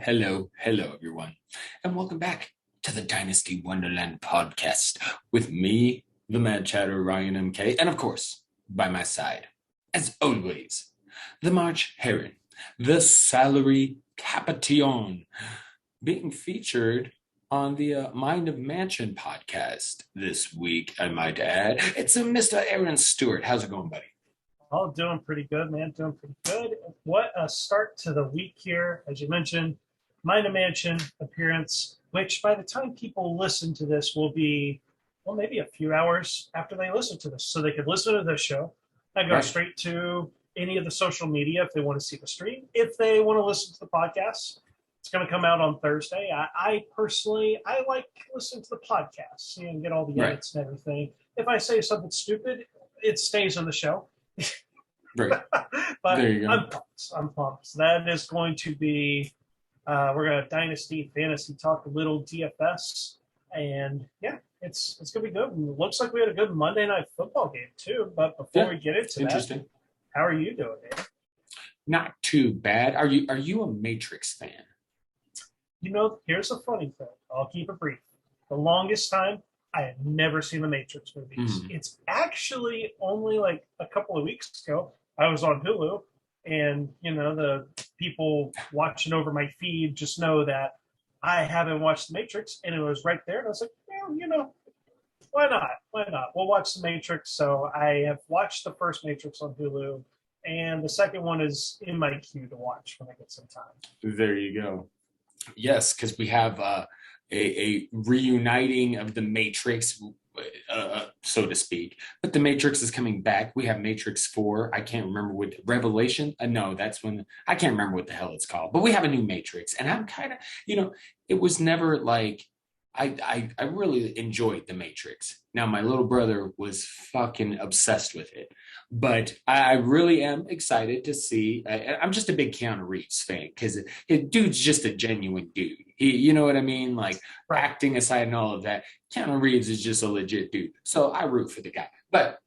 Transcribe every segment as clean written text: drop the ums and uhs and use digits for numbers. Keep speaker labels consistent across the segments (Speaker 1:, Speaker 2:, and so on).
Speaker 1: hello, everyone, and welcome back to the Dynasty Wonderland podcast with me, the Mad Chatter Ryan MK, and of course, by my side, as always, the March Heron, the Salary Capitillon, being featured on the Mind of Mansion podcast this week, I might add. It's Mr. Aaron Stewart. How's it going, buddy?
Speaker 2: Oh, doing pretty good, man. Doing pretty good. What a start to the week here. As you mentioned, Mind a Mansion appearance, which by the time people listen to this will be, well, maybe a few hours after they listen to this. So they could listen to this show and go straight to any of the social media if they want to see the stream. If they want to listen to the podcast, it's going to come out on Thursday. I personally like listening to the podcast and get all the edits and everything. If I say something stupid, it stays on the show.
Speaker 1: Right.
Speaker 2: But
Speaker 1: there you go.
Speaker 2: I'm pumped. That is going to be, we're going to Dynasty Fantasy talk a little DFS. And yeah, it's going to be good. It looks like we had a good Monday Night Football game too. But before we get into that, how are you doing, man?
Speaker 1: Not too bad. Are you a Matrix fan?
Speaker 2: You know, here's a funny thing. I'll keep it brief. The longest time, I had never seen the Matrix movies. It's actually only like a couple of weeks ago, I was on Hulu, and, you know, the people watching over my feed just know that I haven't watched the Matrix, and it was right there, and I was like, well, you know, why not? Why not? We'll watch the Matrix. So I have watched the first Matrix on Hulu, and the second one is in my queue to watch when I get some time.
Speaker 1: There you go. Yes, because we have a reuniting of the Matrix, so to speak. But the Matrix is coming back. We have Matrix 4. I can't remember what Revelation. No, that's when I can't remember what the hell it's called. But we have a new Matrix, and I'm kind of, it was never like I really enjoyed the Matrix. Now my little brother was fucking obsessed with it, but I really am excited to see. I'm just a big Keanu Reeves fan because dude's just a genuine dude. You know what I mean? Like acting aside and all of that, Keanu Reeves is just a legit dude. So I root for the guy. But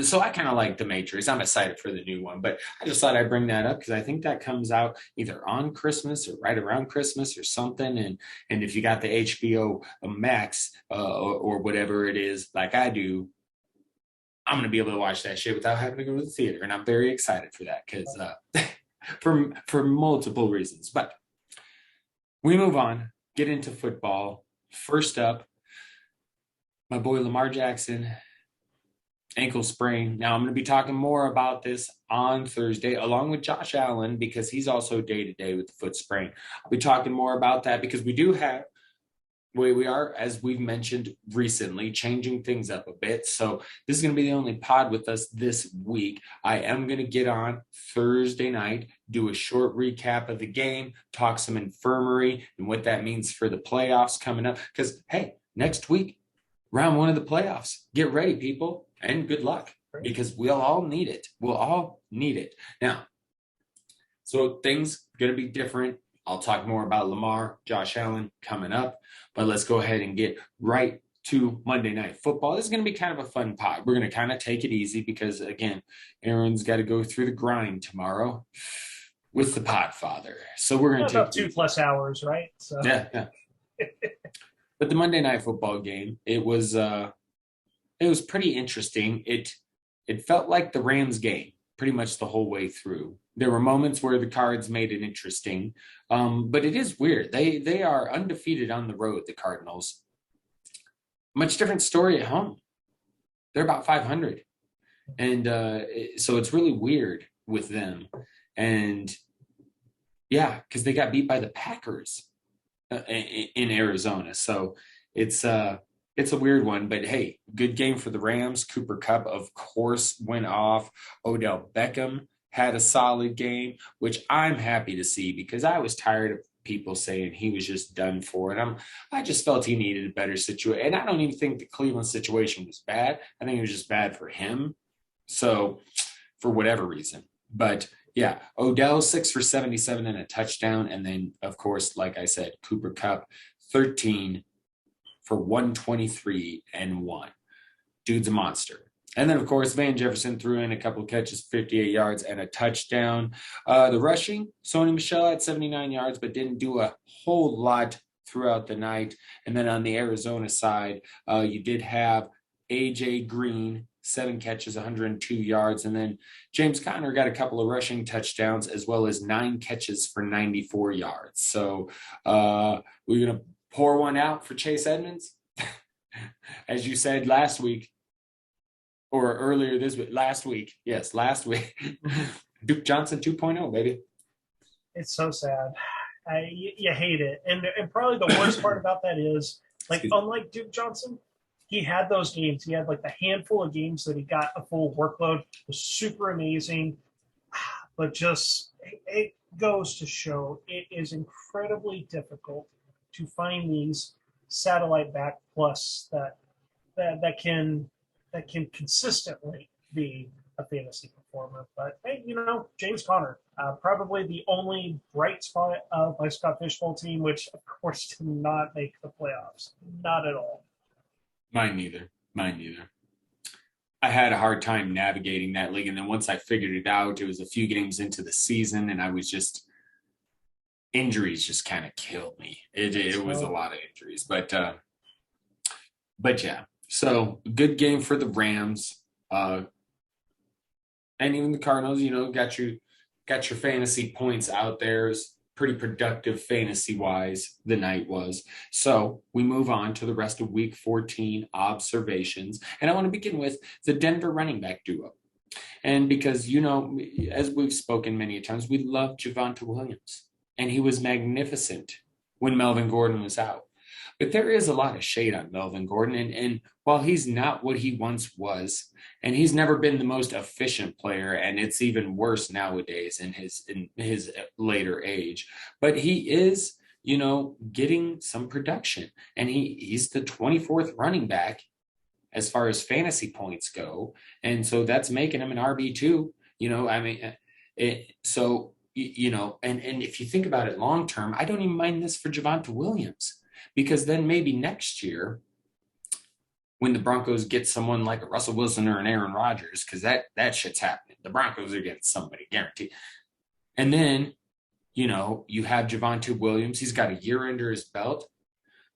Speaker 1: so I kind of like the Matrix. I'm excited for the new one, but I just thought I'd bring that up because I think that comes out either on Christmas or right around Christmas or something. And if you got the HBO Max or whatever it is, like I do, I'm going to be able to watch that shit without having to go to the theater. And I'm very excited for that because for multiple reasons. But we move on, get into football. First up, my boy Lamar Jackson, ankle sprain. Now, I'm going to be talking more about this on Thursday, along with Josh Allen, because he's also day-to-day with the foot sprain. I'll be talking more about that because we are, as we've mentioned recently, changing things up a bit. So this is going to be the only pod with us this week. I am going to get on Thursday night, do a short recap of the game, talk some infirmary and what that means for the playoffs coming up. Because, hey, next week, round one of the playoffs. Get ready, people, and good luck because we'll all need it. We'll all need it. Now, so things going to be different. I'll talk more about Lamar, Josh Allen coming up, but let's go ahead and get right to Monday Night Football. This is going to be kind of a fun pod. We're going to kind of take it easy because, again, Aaron's got to go through the grind tomorrow with the Podfather. So we're going to take
Speaker 2: about 2+ hours, right? So.
Speaker 1: Yeah. But the Monday Night Football game, it was pretty interesting. It felt like the Rams game pretty much the whole way through. There were moments where the Cards made it interesting, but it is weird. They are undefeated on the road, the Cardinals. Much different story at home. They're about 500. And so it's really weird with them. And, yeah, because they got beat by the Packers in Arizona. So it's a weird one. But, hey, good game for the Rams. Cooper Kupp, of course, went off. Odell Beckham had a solid game, which I'm happy to see because I was tired of people saying he was just done for it. I just felt he needed a better situation. And I don't even think the Cleveland situation was bad. I think it was just bad for him. So for whatever reason. But yeah, Odell 6 for 77 and a touchdown. And then, of course, like I said, Cooper Kupp 13 for 123 and 1. Dude's a monster. And then, of course, Van Jefferson threw in a couple of catches, 58 yards and a touchdown. The rushing, Sony Michel had 79 yards, but didn't do a whole lot throughout the night. And then on the Arizona side, you did have A.J. Green, 7 catches, 102 yards. And then James Conner got a couple of rushing touchdowns as well as 9 catches for 94 yards. So we're going to pour one out for Chase Edmonds. As you said last week, or earlier this week, last week. Yes, last week. Duke Johnson 2.0, baby.
Speaker 2: It's so sad. You hate it. And probably the worst part about that is, like, unlike Duke Johnson, he had those games. He had like the handful of games that he got a full workload. It was super amazing. But just, it goes to show it is incredibly difficult to find these satellite back plus that can consistently be a fantasy performer. But hey, James Conner, probably the only bright spot of my Scott Fishbowl team, which of course did not make the playoffs. Not at all.
Speaker 1: Mine neither. I had a hard time navigating that league. And then once I figured it out, it was a few games into the season and I was just, injuries just kind of killed me. It was a lot of injuries, but yeah. So good game for the Rams, and even the Cardinals. Got your fantasy points out there. It's pretty productive fantasy wise. The night was. So we move on to the rest of Week 14 observations, and I want to begin with the Denver running back duo. And because as we've spoken many times, we love Javonte Williams, and he was magnificent when Melvin Gordon was out. But there is a lot of shade on Melvin Gordon. And while he's not what he once was, and he's never been the most efficient player, and it's even worse nowadays in his later age, but he is, getting some production. And he's the 24th running back as far as fantasy points go. And so that's making him an RB2, and if you think about it long term, I don't even mind this for Javonte Williams. Because then maybe next year, when the Broncos get someone like a Russell Wilson or an Aaron Rodgers, because that shit's happening. The Broncos are getting somebody, guaranteed. And then, you have Javonte Williams. He's got a year under his belt,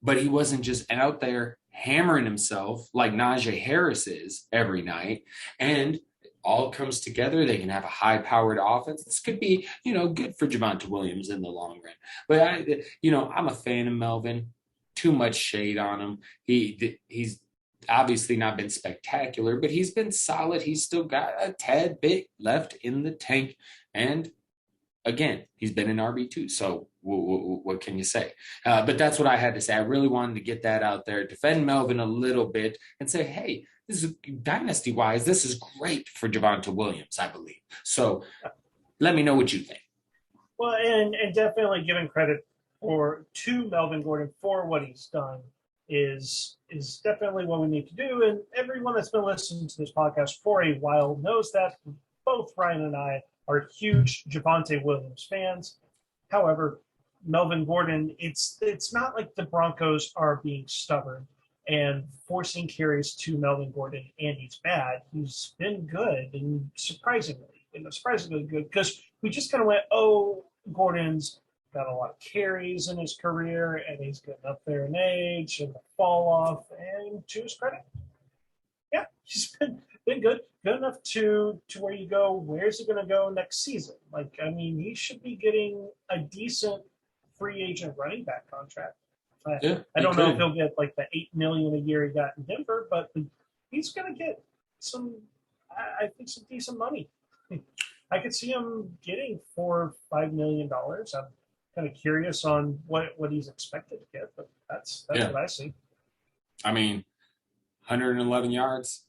Speaker 1: but he wasn't just out there hammering himself like Najee Harris is every night. And all comes together. They can have a high-powered offense. This could be, good for Javonte Williams in the long run. But I'm a fan of Melvin. Too much shade on him. He's obviously not been spectacular, but he's been solid. He's still got a tad bit left in the tank. And again, he's been an RB2. So what can you say? But that's what I had to say. I really wanted to get that out there, defend Melvin a little bit and say, hey, this is dynasty-wise, this is great for Javonte Williams, I believe. So let me know what you think.
Speaker 2: Well, and definitely giving credit to Melvin Gordon for what he's done is definitely what we need to do. And everyone that's been listening to this podcast for a while knows that both Ryan and I are huge Javonte Williams fans. However, Melvin Gordon, it's not like the Broncos are being stubborn and forcing carries to Melvin Gordon, and he's bad. He's been good and surprisingly good, because we just kind of went, oh, Gordon's got a lot of carries in his career, and he's getting up there in age and the fall off. And to his credit, yeah, he's been good enough to where you go, where's he going to go next season? He should be getting a decent free agent running back contract. I don't know if he'll get like the $8 million a year he got in Denver, but he's going to get some decent money. I could see him getting $4 or $5 million. I'm kind of curious on what he's expected to get, but that's what I see.
Speaker 1: 111 yards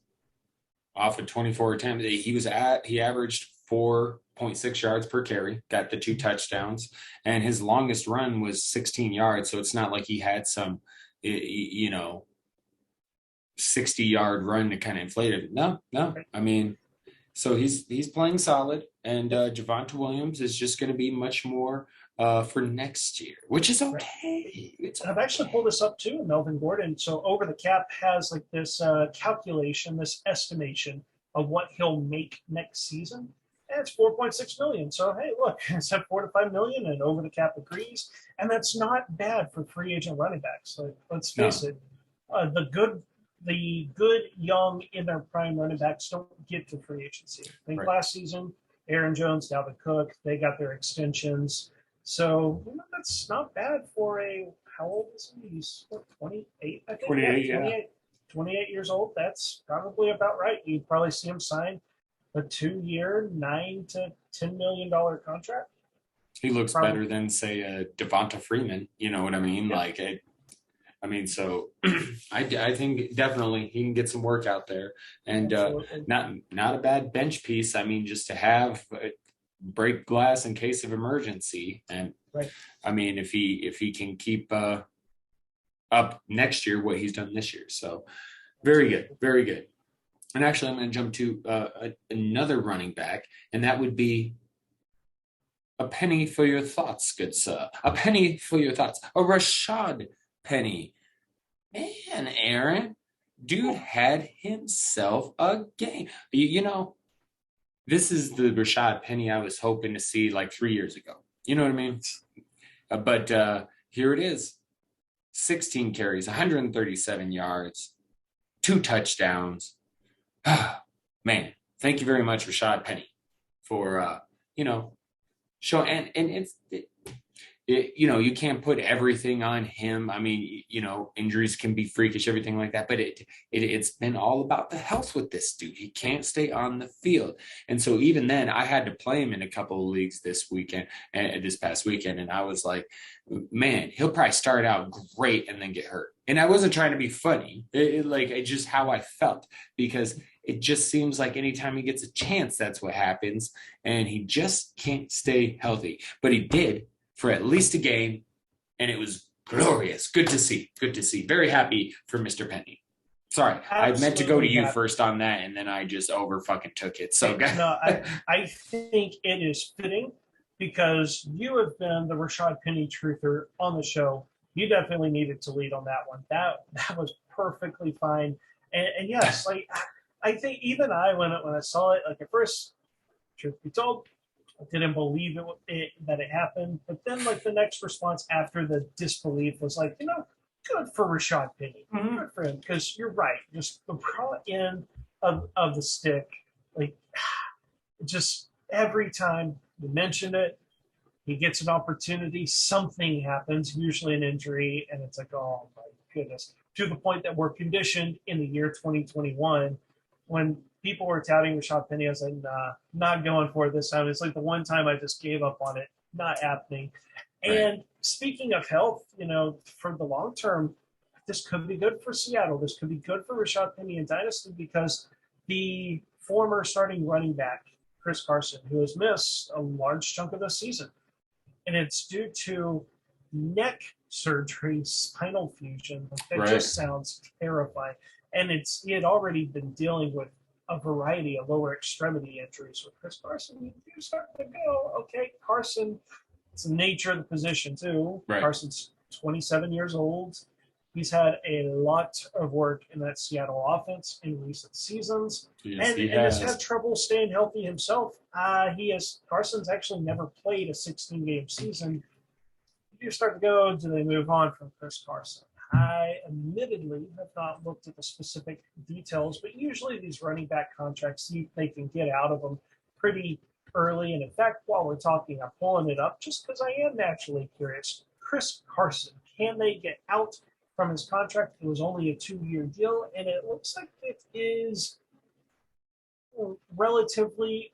Speaker 1: off of 24 attempts. He averaged 4.6 yards per carry, got the 2 touchdowns, and his longest run was 16 yards. So it's not like he had some, 60-yard run to kind of inflate it. No. So he's playing solid, and Javonte Williams is just going to be much more for next year, which is
Speaker 2: Right.
Speaker 1: okay. It's
Speaker 2: And I've actually pulled this up too, Melvin Gordon. So Over the Cap has like this calculation, this estimation of what he'll make next season. And it's 4.6 million. So hey, look, it's at 4 to 5 million, and Over the Cap agrees. And that's not bad for free agent running backs. Like, let's face
Speaker 1: no,
Speaker 2: it, the good young in their prime running backs don't get to free agency. I think
Speaker 1: right.
Speaker 2: last season, Aaron Jones, Dalvin Cook, they got their extensions. So that's not bad for a, how old is he? He's what, 28, I think.
Speaker 1: 28,
Speaker 2: Yeah,
Speaker 1: yeah.
Speaker 2: 28 years old. That's probably about right. You'd probably see him sign a 2 year, $9 to $10 million contract.
Speaker 1: He looks
Speaker 2: Probably,
Speaker 1: better than say Devonta Freeman. You know what I mean?
Speaker 2: yeah,
Speaker 1: Like I mean, so I think definitely he can get some work out there, and
Speaker 2: absolutely.
Speaker 1: not a bad bench piece. I mean, just to have break glass in case of emergency, and
Speaker 2: Right.
Speaker 1: I mean, if he can keep up next year what he's done this year, so very good,
Speaker 2: Absolutely.
Speaker 1: very good. And actually, I'm going to jump to another running back, and that would be a penny for your thoughts, good sir. A penny for your thoughts. A Rashad Penny. Man, Aaron, dude had himself a game. You know, this is the Rashad Penny I was hoping to see like 3 years ago. You know what I mean? But here it is: 16 carries, 137 yards, 2 touchdowns. Man, thank you very much, Rashad Penny, for you know, show and you know, you can't put everything on him. I mean, you know, injuries can be freakish, everything like that. But it's been all about the health with this dude. He can't stay on the field, and so even then, I had to play him in a couple of leagues this weekend and this past weekend, and I was like, man, he'll probably start out great and then get hurt. And I wasn't trying to be funny. It's just how I felt, because it just seems like anytime he gets a chance, that's what happens, and he just can't stay healthy. But he did for at least a game, and it was glorious. Good to see. Good to see. Very happy for Mr. Penny. Sorry, I meant to go to
Speaker 2: Absolutely
Speaker 1: you
Speaker 2: happy.
Speaker 1: first on that, and then I just over fucking took it. So,
Speaker 2: No, I think it is fitting because you have been the Rashad Penny truther on the show. You definitely needed to lead on that one. That was perfectly fine. And yes, like I think even when I saw it, like at first, truth be told, I didn't believe that it happened. But then, like the next response after the disbelief was like, good for Rashad Penny,
Speaker 1: Mhm.
Speaker 2: good for him, because you're right. Just the pro end of the stick, like just every time we mention it, he gets an opportunity, something happens, usually an injury, and it's like, oh my goodness, to the point that we're conditioned in the year 2021 when people were touting Rashad Penny. I was like, nah, not going for it this time. It's like the one time I just gave up on it, not happening.
Speaker 1: Right.
Speaker 2: And speaking of health, for the long term, this could be good for Seattle. This could be good for Rashad Penny and Dynasty because the former starting running back, Chris Carson, who has missed a large chunk of the season, and it's due to neck surgery, spinal fusion. That
Speaker 1: Right.
Speaker 2: just sounds terrifying. And he had already been dealing with a variety of lower extremity injuries with Chris Carson. You do start to go, okay, Carson, it's the nature of the position too.
Speaker 1: Right.
Speaker 2: Carson's 27 years old. He's had a lot of work in that Seattle offense in recent seasons,
Speaker 1: Yes, he
Speaker 2: and has
Speaker 1: has.
Speaker 2: had trouble staying healthy himself. Carson's actually never played a 16-game season. You start to go, do they move on from Chris Carson? I admittedly have not looked at the specific details, but usually these running back contracts, they can get out of them pretty early. And in fact, while we're talking, I'm pulling it up just because I am naturally curious. Chris Carson, can they get out from his contract? It was only a 2 year deal, and it looks like it is relatively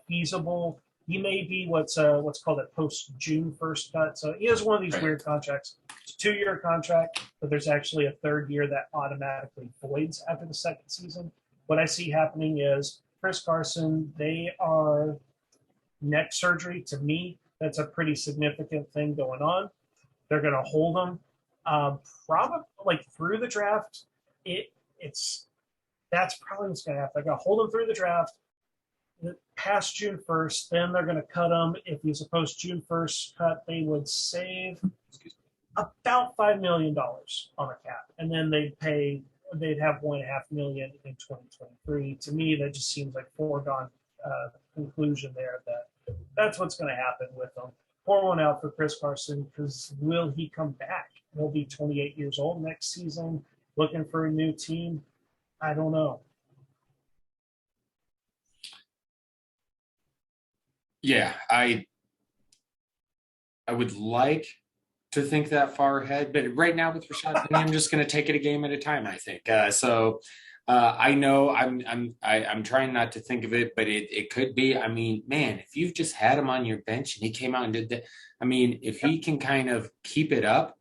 Speaker 2: feasible. He may be what's called a post June first cut. So he has one of these
Speaker 1: Right.
Speaker 2: weird contracts. It's a 2 year contract, but there's actually a third year that automatically voids after the second season. What I see happening is Chris Carson, they are neck surgery. To me, that's a pretty significant thing going on. They're going to hold him probably like through the draft. It's That's probably what's going to happen. They're going to hold him through the draft. past June 1st, then they're going to cut him. If he's a post June 1st cut, they would save about $5 million on the cap. And then they'd have $1.5 million in 2023. To me, that just seems like foregone conclusion there that that's what's going to happen with them. Pour one out for Chris Carson, because will he come back? He'll be 28 years old next season, looking for a new team. I don't know.
Speaker 1: Yeah, I would like to think that far ahead, but right now with Rashad Penny, I'm just going to take it a game at a time. I think I know I'm trying not to think of it, but it could be. I mean, man, if you've just had him on your bench and he came out and did that, I mean, if he can kind of keep it up,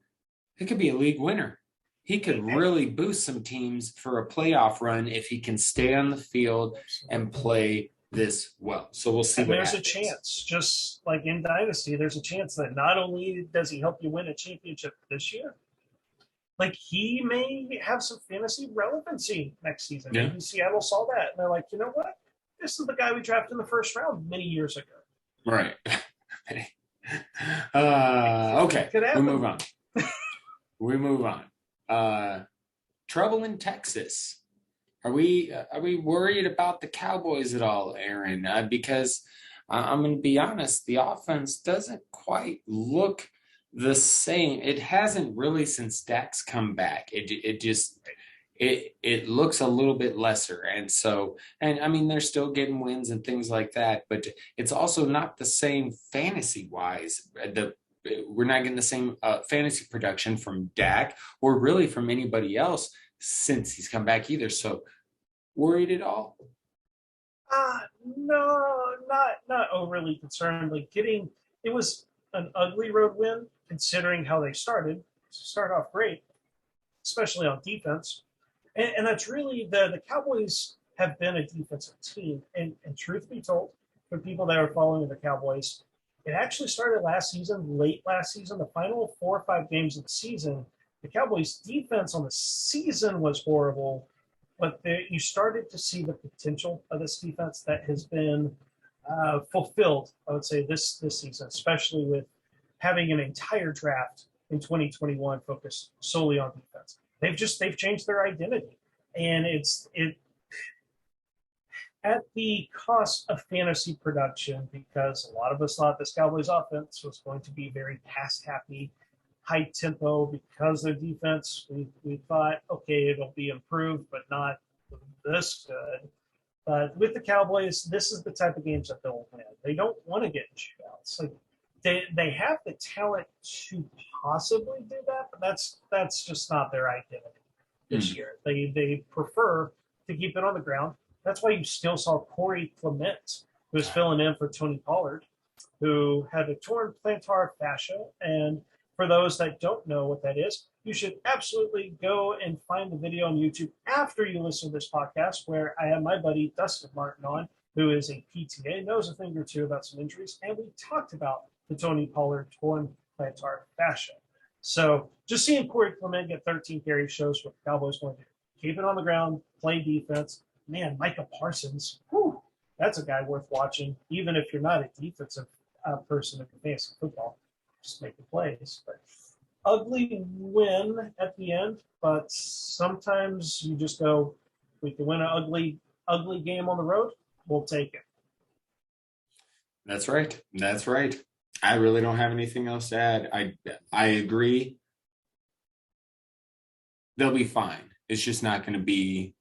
Speaker 1: it could be a league winner. He could really boost some teams for a playoff run if he can stay on the field and play this well. So we'll see.
Speaker 2: And there's a chance, just like in Dynasty, there's a chance that not only does he help you win a championship this year, like he may have some fantasy relevancy next season.
Speaker 1: Yeah.
Speaker 2: Maybe Seattle saw that and they're like, you know what? This is the guy we drafted in the first round many years ago.
Speaker 1: Right. Okay. We move on. We move on. Trouble in Texas. Are we worried about the Cowboys at all, Aaron? Because I'm going to be honest, the offense doesn't quite look the same. It hasn't really since Dak's come back. It looks a little bit lesser, and I mean they're still getting wins and things like that, but it's also not the same fantasy wise. We're not getting the same fantasy production from Dak or really from anybody else since he's come back either. So worried at all?
Speaker 2: No, not overly concerned. Like it was an ugly road win considering how they started. Start off great, especially on defense. And that's really the Cowboys have been a defensive team. And truth be told, for people that are following the Cowboys, it actually started late last season, the final 4 or 5 games of the season. The Cowboys' defense on the season was horrible, but you started to see the potential of this defense that has been fulfilled, I would say, this season, especially with having an entire draft in 2021 focused solely on defense. They've changed their identity, and it at the cost of fantasy production, because a lot of us thought this Cowboys offense was going to be very pass happy, high tempo. Because their defense, we thought, okay, it'll be improved, but not this good. But with the Cowboys, this is the type of games that they'll win. They don't want to get in shootouts. Like they have the talent to possibly do that, but that's just not their identity this year. They prefer to keep it on the ground. That's why you still saw Corey Clement, who was filling in for Tony Pollard, who had a torn plantar fascia. And for those that don't know what that is, you should absolutely go and find the video on YouTube after you listen to this podcast, where I have my buddy Dustin Martin on, who is a PTA, knows a thing or two about some injuries, and we talked about the Tony Pollard torn plantar fascia. So just seeing Corey Clement get 13 carries shows what the Cowboys want to do. Keep it on the ground, play defense. Man, Micah Parsons, whew, that's a guy worth watching, even if you're not a defensive person in fantasy football. Just make the plays. But ugly win at the end, but sometimes you just go, we can win an ugly game on the road, we'll take it.
Speaker 1: That's right. I really don't have anything else to add. I agree. They'll be fine. It's just not going to be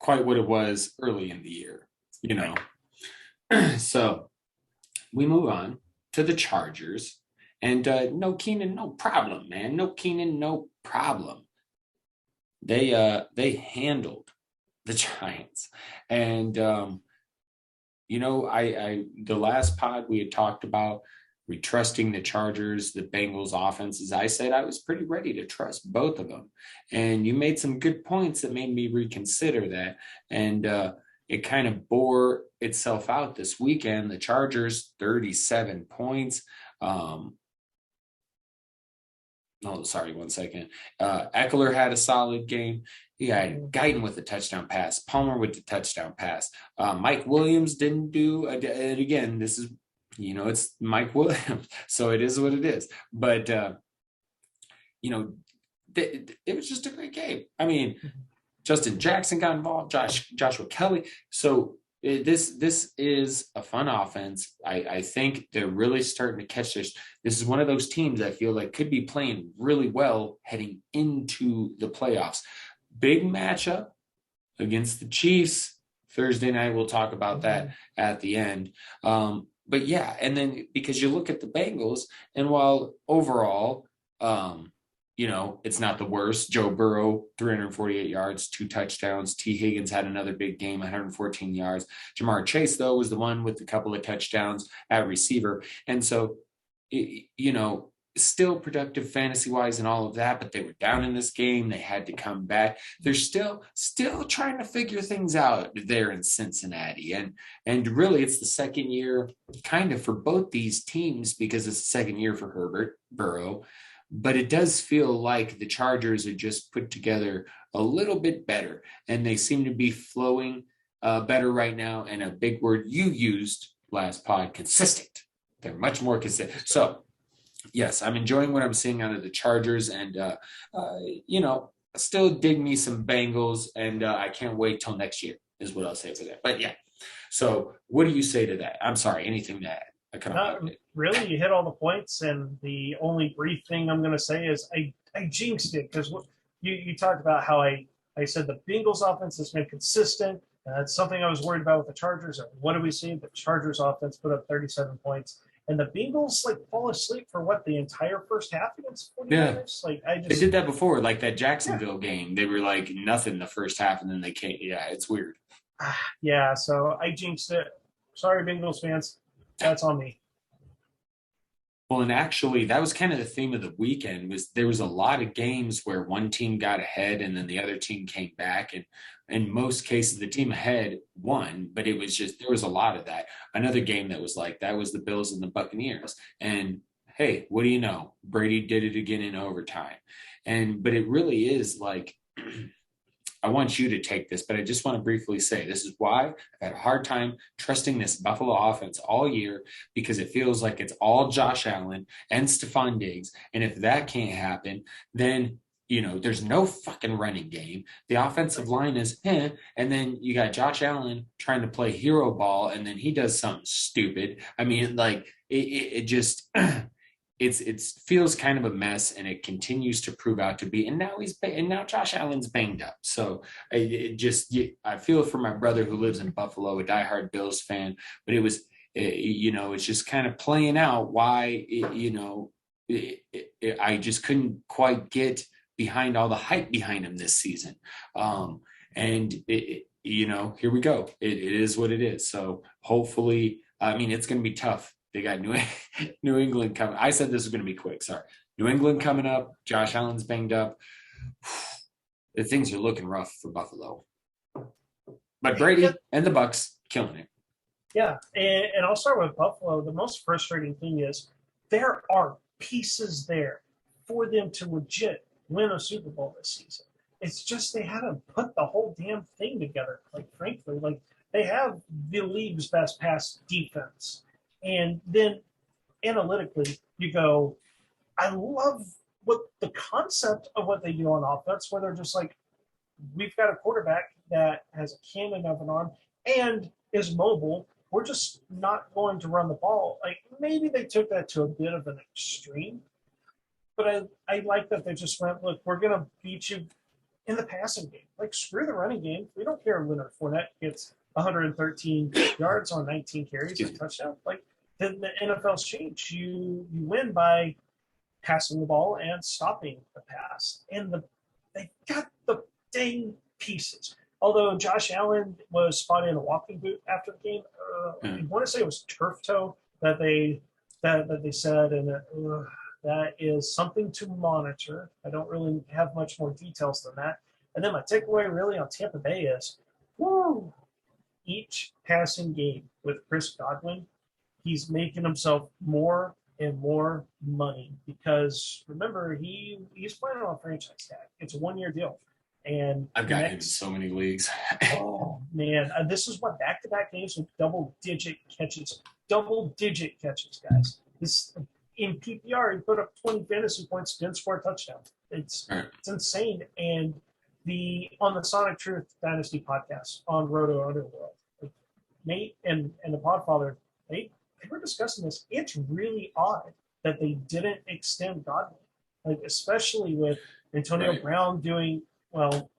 Speaker 1: quite what it was early in the year, you know. So we move on to the Chargers. And no Keenan, no problem, man. No Keenan, no problem. They handled the Giants. And you know, I the last pod we had talked about trusting the Chargers, the Bengals offenses. I said I was pretty ready to trust both of them. And you made some good points that made me reconsider that. And it kind of bore itself out this weekend. The Chargers, 37 points. No, sorry, 1 second. Eckler had a solid game. You had Guyton with the touchdown pass, Palmer with the touchdown pass. Mike Williams didn't do it again. This is, it's Mike Williams, so it is what it is. But it was just a great game. I mean, Justin Jackson got involved, Joshua Kelly. So this is a fun offense. I think they're really starting to catch this. This is one of those teams I feel like could be playing really well heading into the playoffs. Big matchup against the Chiefs Thursday night. We'll talk about that at the end. But yeah, and then because you look at the Bengals, and while overall, it's not the worst. Joe Burrow, 348 yards, 2 touchdowns. T. Higgins had another big game, 114 yards. Jamar Chase, though, was the one with a couple of touchdowns at receiver. And so, still productive fantasy-wise and all of that, but they were down in this game. They had to come back. They're still trying to figure things out there in Cincinnati. And really, it's the second year kind of for both these teams because it's the second year for Burrow. But it does feel like the Chargers are just put together a little bit better, and they seem to be flowing better right now. And a big word you used last pod, consistent. They're much more consistent. So, yes, I'm enjoying what I'm seeing out of the Chargers, and still dig me some Bengals, and I can't wait till next year is what I'll say for that. But yeah, so what do you say to that? I'm sorry, anything to add?
Speaker 2: Really, you hit all the points, and the only brief thing I'm going to say is I jinxed it because you talked about how I said the Bengals offense has been consistent. That's something I was worried about with the Chargers. And what do we see? The Chargers offense put up 37 points. And the Bengals fall asleep for the entire first half against 49ers.
Speaker 1: Yeah. They did that before, like that Jacksonville game. They were like nothing the first half, and then they came. Yeah, it's weird.
Speaker 2: Yeah, so I jinxed it. Sorry, Bengals fans. That's on me.
Speaker 1: Well, and actually, that was kind of the theme of the weekend. There was a lot of games where one team got ahead and then the other team came back, and in most cases, the team ahead won. But it was just there was a lot of that. Another game that was like that was the Bills and the Buccaneers. And hey, what do you know? Brady did it again in overtime. But it really is like. I want you to take this, but I just want to briefly say this is why I've had a hard time trusting this Buffalo offense all year, because it feels like it's all Josh Allen and Stephon Diggs. And if that can't happen, then, there's no fucking running game. The offensive line is, and then you got Josh Allen trying to play hero ball, and then he does something stupid. I mean, it just... It feels kind of a mess, and it continues to prove out to be. And now Josh Allen's banged up. So I feel for my brother who lives in Buffalo, a diehard Bills fan. But it was, it's just kind of playing out why, I just couldn't quite get behind all the hype behind him this season. Here we go. It is what it is. So hopefully, it's going to be tough. They got New England coming. I said this was going to be quick. Sorry. New England coming up. Josh Allen's banged up. Things are looking rough for Buffalo. But Brady and the Bucs killing it.
Speaker 2: Yeah, and I'll start with Buffalo. The most frustrating thing is there are pieces there for them to legit win a Super Bowl this season. It's just they haven't put the whole damn thing together, frankly. They have the league's best pass defense. And then analytically, you go, I love what the concept of what they do on offense, where they're just like, we've got a quarterback that has a cannon of an arm and is mobile. We're just not going to run the ball. Maybe they took that to a bit of an extreme, but I like that they just went, look, we're going to beat you in the passing game. Screw the running game. We don't care if Leonard Fournette gets 113 yards on 19 carries and a touchdown. The NFL's changed. You win by passing the ball and stopping the pass. And they got the dang pieces. Although Josh Allen was spotted in a walking boot after the game, I want to say it was turf toe that they said, and that is something to monitor. I don't really have much more details than that. And then my takeaway really on Tampa Bay is, each passing game with Chris Godwin, he's making himself more and more money because remember he's playing on a franchise tag. It's a 1-year deal, And
Speaker 1: I've got him in so many leagues.
Speaker 2: oh man, this is what back-to-back games with double-digit catches, guys. This in PPR, he put up 20 fantasy points, didn't score a touchdown. It's
Speaker 1: Right.
Speaker 2: it's insane. And on the Sonic Truth Dynasty podcast on Roto Underworld, like, Nate and the Podfather, they were discussing this. It's really odd that they didn't extend Godwin, like especially with Antonio
Speaker 1: Right.
Speaker 2: Brown doing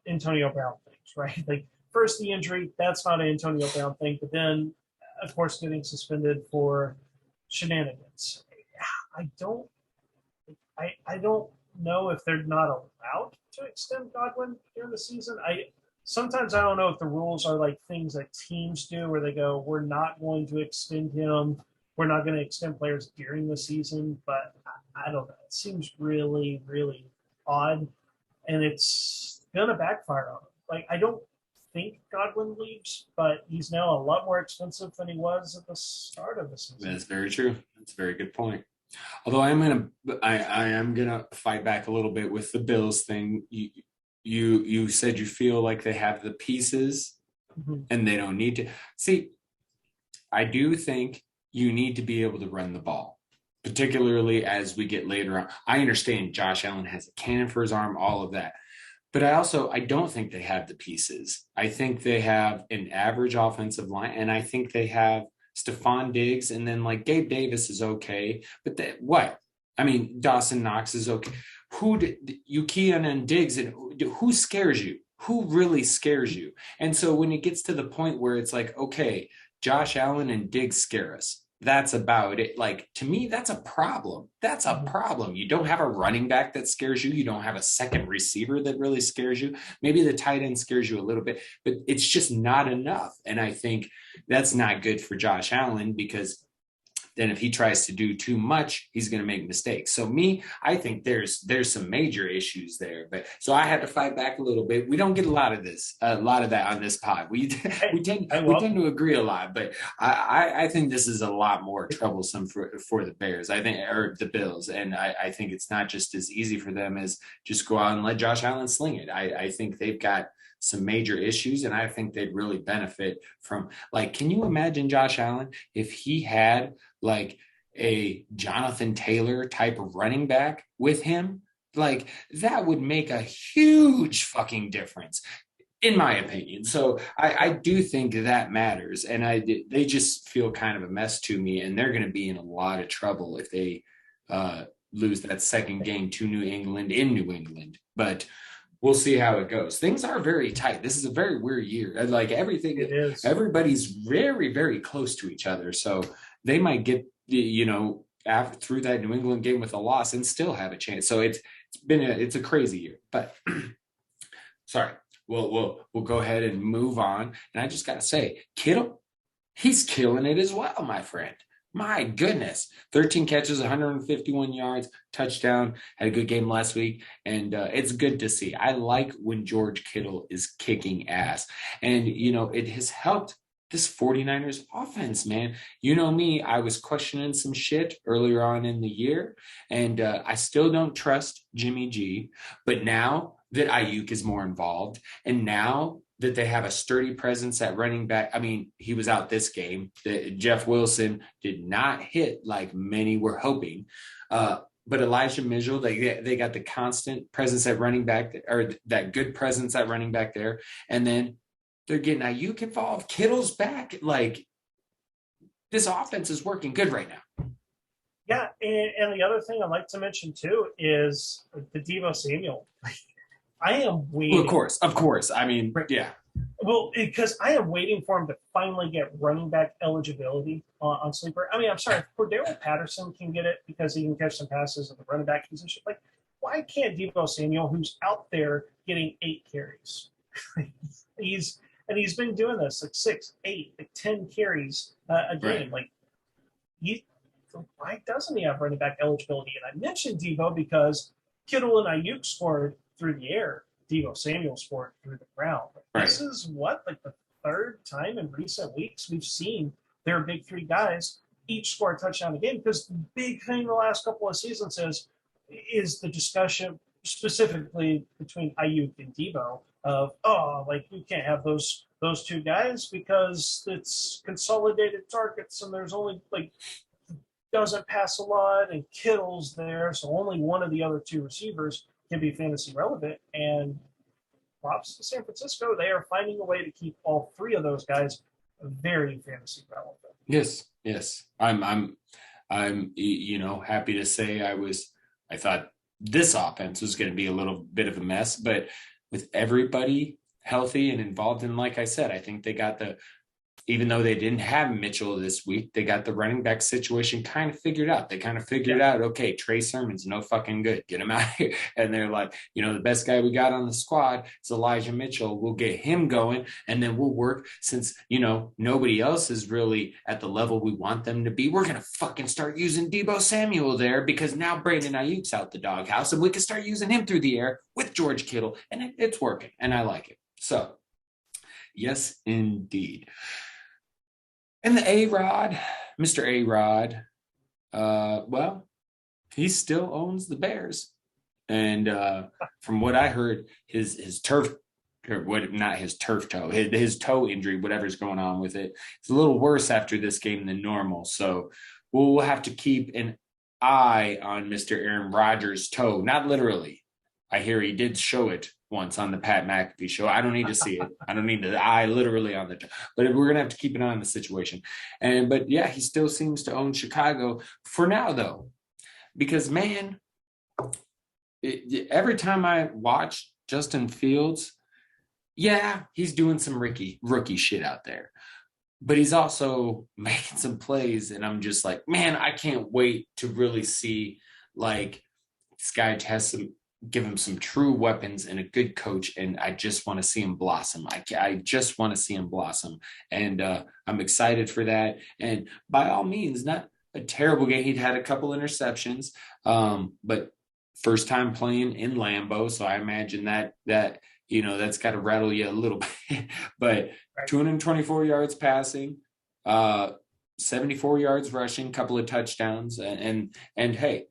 Speaker 2: Antonio Brown things, right? Like first the injury, that's not an Antonio Brown thing, but then of course getting suspended for shenanigans. I don't I don't know if they're not allowed to extend Godwin during the season. Sometimes I don't know if the rules are like things that teams do where they go, we're not going to extend him. We're not going to extend players during the season, but I don't know. It seems really, really odd, and it's gonna backfire on him. Like I don't think Godwin leaves, but he's now a lot more expensive than he was at the start of the season.
Speaker 1: That's very true. That's a very good point. Although I am gonna fight back a little bit with the Bills thing. You said you feel like they have the pieces
Speaker 2: Mm-hmm.
Speaker 1: and they don't need to. See, I do think you need to be able to run the ball, particularly as we get later on. I understand Josh Allen has a cannon for his arm, all of that. But I don't think they have the pieces. I think they have an average offensive line, and I think they have Stephon Diggs, and then like Gabe Davis is okay. But what? I mean, Dawson Knox is okay. You key in on Diggs, and who scares you? Who really scares you? And so when it gets to the point where it's like, okay, Josh Allen and Diggs scare us. That's about it. Like, to me, that's a problem. That's a problem. You don't have a running back that scares you. You don't have a second receiver that really scares you. Maybe the tight end scares you a little bit, but it's just not enough. And I think that's not good for Josh Allen, because then if he tries to do too much, he's going to make mistakes. So I think there's some major issues there. But so I had to fight back a little bit. We don't get a lot of that on this pod. We tend to agree a lot, but I think this is a lot more troublesome for the Bears. I think, or the Bills, and I think it's not just as easy for them as just go out and let Josh Allen sling it. I think they've got some major issues, and I think they'd really benefit from, like, can you imagine Josh Allen if he had like a Jonathan Taylor type of running back with him? Like, that would make a huge fucking difference, in my opinion. So I do think that matters, and they just feel kind of a mess to me, and they're going to be in a lot of trouble if they lose that second game to New England in New England. But we'll see how it goes. Things are very tight. This is a very weird year. Like everybody's very, very close to each other. So they might get, through that New England game with a loss and still have a chance. So it's a crazy year. But sorry, we'll go ahead and move on. And I just got to say, Kittle, he's killing it as well, my friend. My goodness, 13 catches, 151 yards, touchdown, had a good game last week, and it's good to see. I like when George Kittle is kicking ass, and, it has helped this 49ers offense, man. You know me, I was questioning some shit earlier on in the year, and I still don't trust Jimmy G, but now that Ayuk is more involved, and now that they have a sturdy presence at running back. I mean, he was out this game. Jeff Wilson did not hit like many were hoping. But Elijah Mitchell, they got the constant presence at running back, or that good presence at running back there. And then they're getting Ayuk involved. Kittle's back. Like, this offense is working good right now.
Speaker 2: Yeah, and the other thing I'd like to mention too is the Deebo Samuel. I am waiting.
Speaker 1: Well, of course. I mean, yeah.
Speaker 2: Well, because I am waiting for him to finally get running back eligibility on Sleeper. I mean, I'm sorry, Cordero Patterson can get it because he can catch some passes at the running back position. Like, why can't Deebo Samuel, who's out there getting 8 carries? he's been doing this like 6, 8, like 10 carries a game. Right. Like, why doesn't he have running back eligibility? And I mentioned Deebo because Kittle and Ayuk scored through the air. Deebo Samuel scored through the ground.
Speaker 1: Right.
Speaker 2: This is the third time in recent weeks we've seen their big 3 guys each score a touchdown a game, because the big thing the last couple of seasons is the discussion specifically between Ayuk and Deebo of, oh, like you can't have those two guys because it's consolidated targets and there's only like doesn't pass a lot and Kittle's there, so only one of the other two receivers can be fantasy relevant. And props to San Francisco, they are finding a way to keep all three of those guys very fantasy relevant.
Speaker 1: Yes. I'm happy to say I thought this offense was going to be a little bit of a mess, but with everybody healthy and involved, and like I said, I think they got even though they didn't have Mitchell this week, they got the running back situation kind of figured out. They kind of figured out, okay, Trey Sermon's no fucking good. Get him out of here. And they're like, the best guy we got on the squad is Elijah Mitchell. We'll get him going, and then we'll work since, nobody else is really at the level we want them to be. We're going to fucking start using Deebo Samuel there because now Brandon Ayuk's out the doghouse, and we can start using him through the air with George Kittle, and it's working, and I like it. So, yes, indeed. And the A-Rod, Mr. A-Rod, well, he still owns the Bears. And from what I heard, his turf, or what, not his turf toe, his toe injury, whatever's going on with it, it's a little worse after this game than normal. So we'll have to keep an eye on Mr. Aaron Rodgers' toe. Not literally. I hear he did show it once on the Pat McAfee show. I don't need to see it. I don't need the eye literally on the toe. But we're gonna have to keep an eye on the situation. But yeah, he still seems to own Chicago for now, though, because man, every time I watch Justin Fields, yeah, he's doing some rookie shit out there, but he's also making some plays, and I'm just like, man, I can't wait to really see like this guy has give him some true weapons and a good coach, and I just want to see him blossom. I just want to see him blossom, and I'm excited for that. And by all means, not a terrible game. He'd had a couple interceptions, but first time playing in Lambeau, so I imagine that that's got to rattle you a little bit. But 224 yards passing, 74 yards rushing, couple of touchdowns, and hey,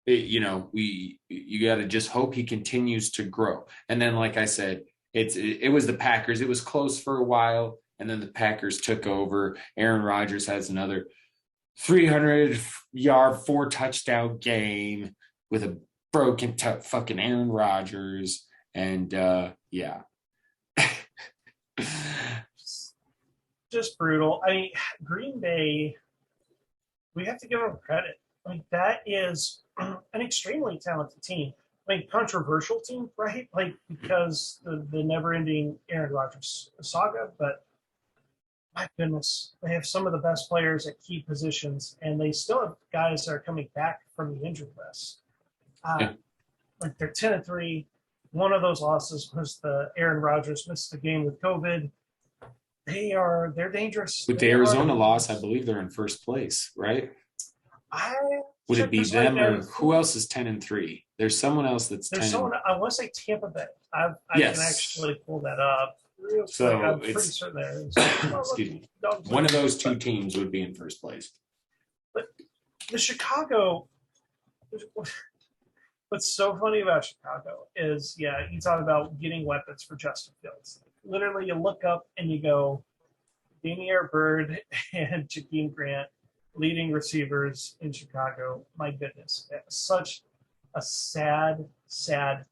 Speaker 1: you got to just hope he continues to grow. And then, like I said, it was the Packers. It was close for a while, and then the Packers took over. Aaron Rodgers has another 300-yard, 4-touchdown game with a broken fucking Aaron Rodgers, and yeah.
Speaker 2: Just brutal. I mean, Green Bay, we have to give them credit. Like, that is an extremely talented team. I mean, controversial team, right? Like, because the never-ending Aaron Rodgers saga, but my goodness, they have some of the best players at key positions, and they still have guys that are coming back from the injury list. Like, they're 10-3. One of those losses was the Aaron Rodgers missed the game with COVID. They're dangerous.
Speaker 1: With the Arizona loss, I believe they're in first place, right? Would it be them or who else is 10-3? There's someone else that's 10.
Speaker 2: There's someone, I want to say Tampa Bay. I can actually pull that up.
Speaker 1: So
Speaker 2: I'm pretty certain there is.
Speaker 1: Excuse me. One of those two teams would be in first place.
Speaker 2: But the Chicago, what's so funny about Chicago is, you talk about getting weapons for Justin Fields. Literally, you look up and you go, Damiere Byrd and Jakeem Grant, leading receivers in Chicago. My goodness, such a sad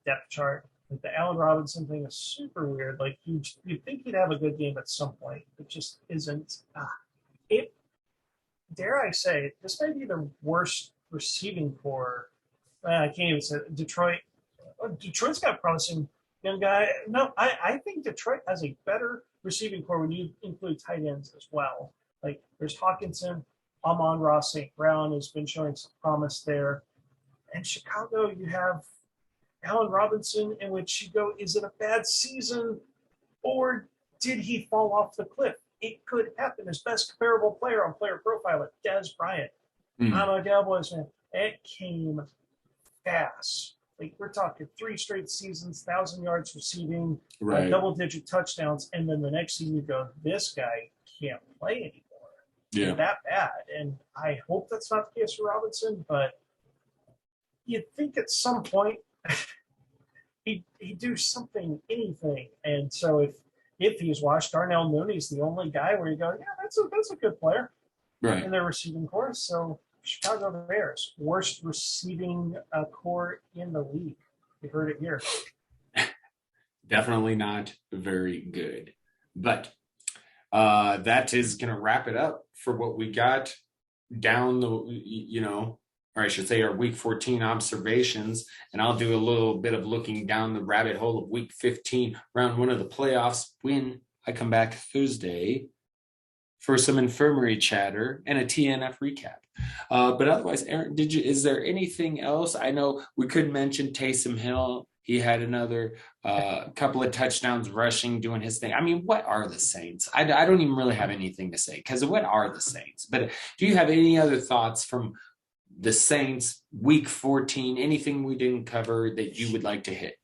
Speaker 2: depth chart. Like, the Allen Robinson thing is super weird. Like, you'd think he'd have a good game at some point. It just isn't. Dare I say, this may be the worst receiving core. I can't even say it. Detroit's got a promising young guy. No, I think Detroit has a better receiving core when you include tight ends as well. Like, there's Hawkinson, Amon-Ra St. Brown has been showing some promise there. And Chicago, you have Allen Robinson, in which you go, is it a bad season or did he fall off the cliff? It could happen. His best comparable player on Player Profiler, Dez Bryant. I'm a Cowboys fan. It came fast. Like, we're talking 3 straight seasons, 1,000 yards receiving, double-digit touchdowns, and then the next season you go, this guy can't play anymore.
Speaker 1: Yeah.
Speaker 2: That bad. And I hope that's not the case for Robinson, but you'd think at some point he'd do something, anything. And so if he's washed, Darnell Mooney's the only guy where you go, yeah, that's a good player
Speaker 1: Right.
Speaker 2: in their receiving core. So Chicago Bears, worst receiving core in the league. You heard it here.
Speaker 1: Definitely not very good. But that is going to wrap it up for what we got down or I should say our week 14 observations. And I'll do a little bit of looking down the rabbit hole of week 15, round one of the playoffs, when I come back Thursday for some infirmary chatter and a TNF recap. But otherwise, Aaron, is there anything else? I know we could mention Taysom Hill. He had another couple of touchdowns rushing, doing his thing. I mean, what are the Saints? I don't even really have anything to say, because what are the Saints? But do you have any other thoughts from the Saints week 14? Anything we didn't cover that you would like to hit?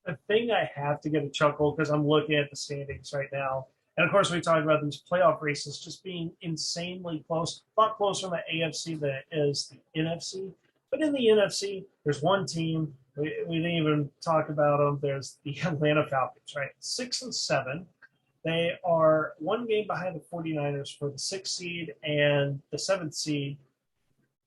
Speaker 2: The thing I have to get a chuckle because I'm looking at the standings right now. And of course, we talked about these playoff races just being insanely close, a lot closer in the AFC than it is the NFC. But in the NFC, there's one team. We didn't even talk about them. There's the Atlanta Falcons, right? 6-7. They are one game behind the 49ers for the 6th seed, and the 7th seed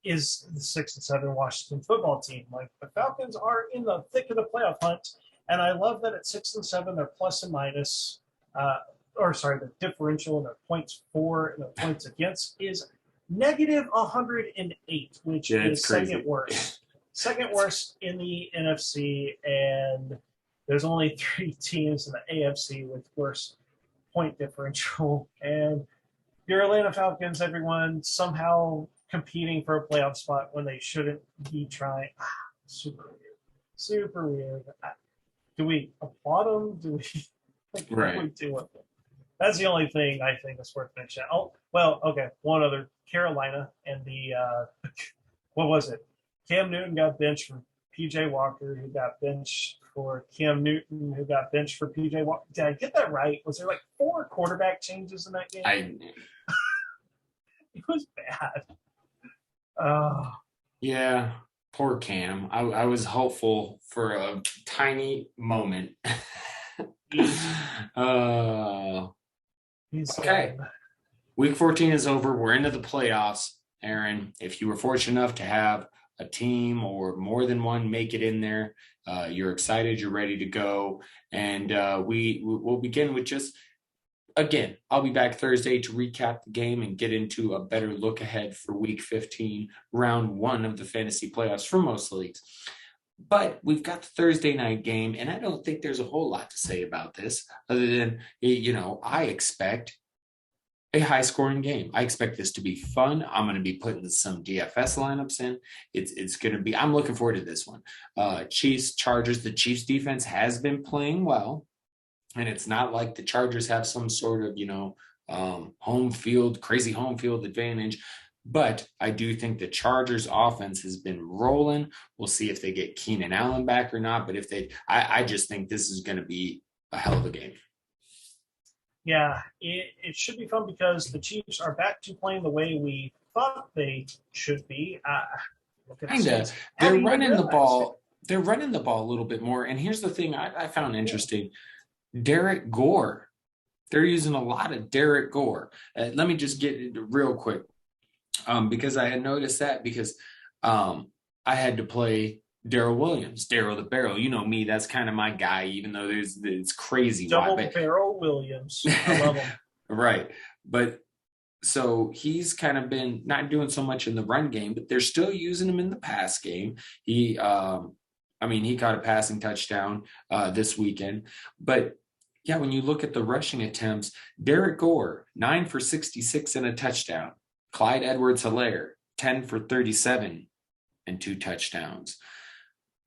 Speaker 2: is the 6-7 Washington football team. Like, the Falcons are in the thick of the playoff hunt, and I love that at 6-7, their plus and minus, the differential in their points for and their points against is negative 108, which is
Speaker 1: crazy.
Speaker 2: second worst. Second worst in the NFC, and there's only 3 teams in the AFC with worse point differential. And your Atlanta Falcons, everyone somehow competing for a playoff spot when they shouldn't be trying. Super weird. Super weird. Do we applaud them? Do we? What do we do with it? That's the only thing I think is worth mentioning. Oh, well, okay. One other. Carolina and the, what was it? Cam Newton got benched for P.J. Walker, who got benched for Cam Newton, who got benched for P.J. Walker. Did I get that right? Was there like 4 quarterback changes in that game? It was bad.
Speaker 1: Yeah, poor Cam. I was hopeful for a tiny moment. Okay. Week 14 is over. We're into the playoffs. Aaron, if you were fortunate enough to have a team or more than one make it in there, you're excited, you're ready to go. And we'll begin with just, again, I'll be back Thursday to recap the game and get into a better look ahead for week 15, round 1 of the fantasy playoffs for most leagues. But we've got the Thursday night game, and I don't think there's a whole lot to say about this other than, I expect a high-scoring game. I expect this to be fun. I'm going to be putting some DFS lineups in. It's going to be. I'm looking forward to this one. Chiefs, Chargers. The Chiefs defense has been playing well, and it's not like the Chargers have some sort of crazy home field advantage. But I do think the Chargers offense has been rolling. We'll see if they get Keenan Allen back or not. But if they, I just think this is going to be a hell of a game.
Speaker 2: Yeah, it should be fun because the Chiefs are back to playing the way we thought they should be.
Speaker 1: Kinda. They're running the ball. They're running the ball a little bit more. And here's the thing I found interesting. Derek Gore. They're using a lot of Derek Gore. Let me just get it real quick. Because I had noticed that because I had to play Darrell Williams, Darrell the Barrel. You know me, that's kind of my guy, even though it's crazy.
Speaker 2: Double Barrel Williams. I love him.
Speaker 1: Right. But so he's kind of been not doing so much in the run game, but they're still using him in the pass game. He caught a passing touchdown this weekend. But yeah, when you look at the rushing attempts, Derek Gore, 9 for 66 and a touchdown. Clyde Edwards-Helaire, 10 for 37 and 2 touchdowns.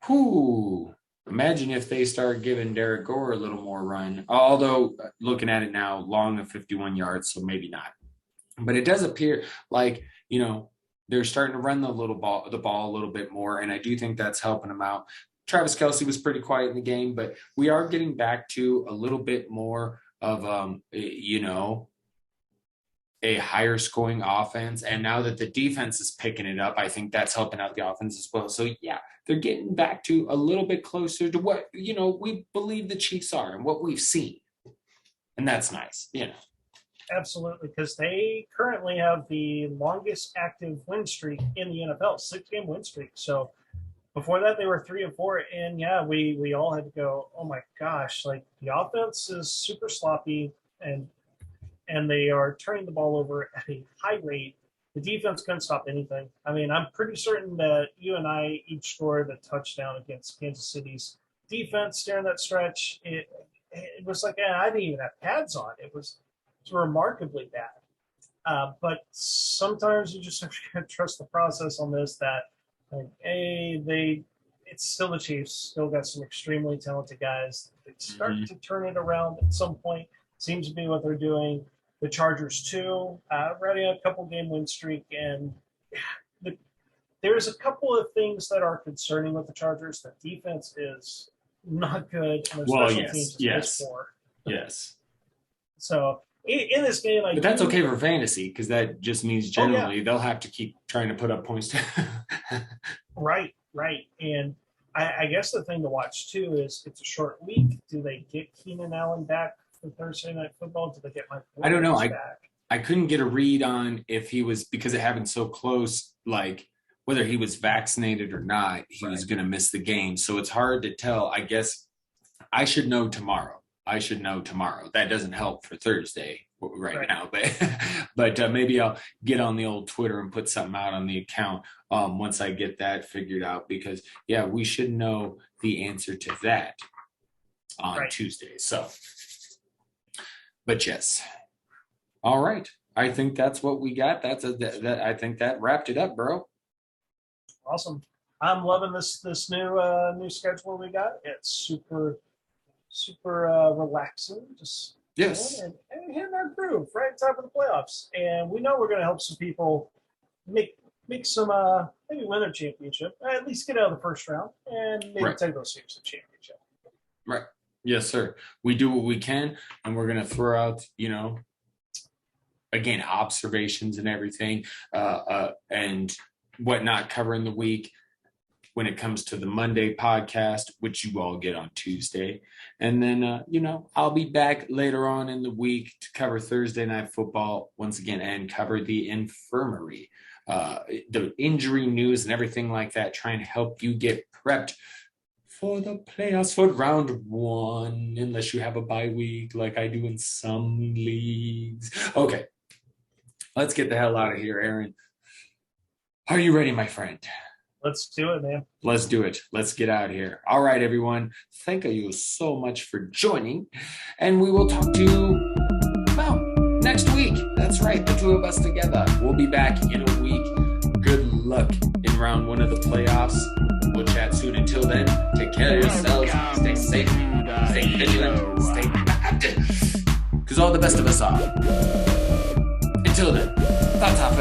Speaker 1: Imagine if they start giving Derek Gore a little more run. Although, looking at it now, long of 51 yards, so maybe not. But it does appear like, they're starting to run the ball a little bit more, and I do think that's helping them out. Travis Kelce was pretty quiet in the game, but we are getting back to a little bit more of, a higher scoring offense. And now that the defense is picking it up, I think that's helping out the offense as well. So yeah, they're getting back to a little bit closer to what, we believe the Chiefs are and what we've seen. And that's nice,
Speaker 2: Absolutely, because they currently have the longest active win streak in the NFL, 6-game win streak. So before that, they were 3-4, and yeah, we all had to go, oh my gosh, like the offense is super sloppy, and they are turning the ball over at a high rate. The defense couldn't stop anything. I mean, I'm pretty certain that you and I each scored a touchdown against Kansas City's defense during that stretch. It was like I didn't even have pads on. It was remarkably bad. But sometimes you just have to trust the process on this. That it's still the Chiefs. Still got some extremely talented guys. They start to turn it around at some point. Seems to be what they're doing. The Chargers too, running a couple game win streak, and there's a couple of things that are concerning with the Chargers. The defense is not good, and their special teams is poor.
Speaker 1: Yes.
Speaker 2: So in this game,
Speaker 1: but that's okay for fantasy because that just means generally they'll have to keep trying to put up points.
Speaker 2: Right, and I guess the thing to watch too is it's a short week. Do they get Keenan Allen back for Thursday Night Football? Do they get Mike Williams
Speaker 1: I don't know.
Speaker 2: back?
Speaker 1: I couldn't get a read on if he was, because it happened so close, like whether he was vaccinated or not, he was going to miss the game. So it's hard to tell. I guess I should know tomorrow. That doesn't help for Thursday right now, but maybe I'll get on the old Twitter and put something out on the account once I get that figured out, because we should know the answer to that on Tuesday. So, but yes. All right. I think that's what we got. I think that wrapped it up, bro.
Speaker 2: Awesome. I'm loving this new schedule we got. It's super relaxing. Just and hitting our groove right on top of the playoffs. And we know we're going to help some people make some maybe win a championship, at least get out of the first round, and maybe take those teams to the championship.
Speaker 1: Right. Yes, sir. We do what we can, and we're going to throw out, again, observations and everything, and whatnot covering the week when it comes to the Monday podcast, which you all get on Tuesday. And then, I'll be back later on in the week to cover Thursday Night Football once again and cover the infirmary, the injury news and everything like that, trying to help you get prepped for the playoffs for round 1, unless you have a bye week like I do in some leagues. Okay, let's get the hell out of here, Aaron. Are you ready, my friend?
Speaker 2: Let's do it, man.
Speaker 1: Let's do it. Let's get out of here. All right, everyone. Thank you so much for joining. And we will talk to you, next week. That's right. The two of us together. We'll be back in a week. Good luck in round 1 of the playoffs. We'll chat soon. Until then, take care of yourselves. Stay safe. Stay vigilant. Stay bad. Because all the best of us are. Until then, ta-ta.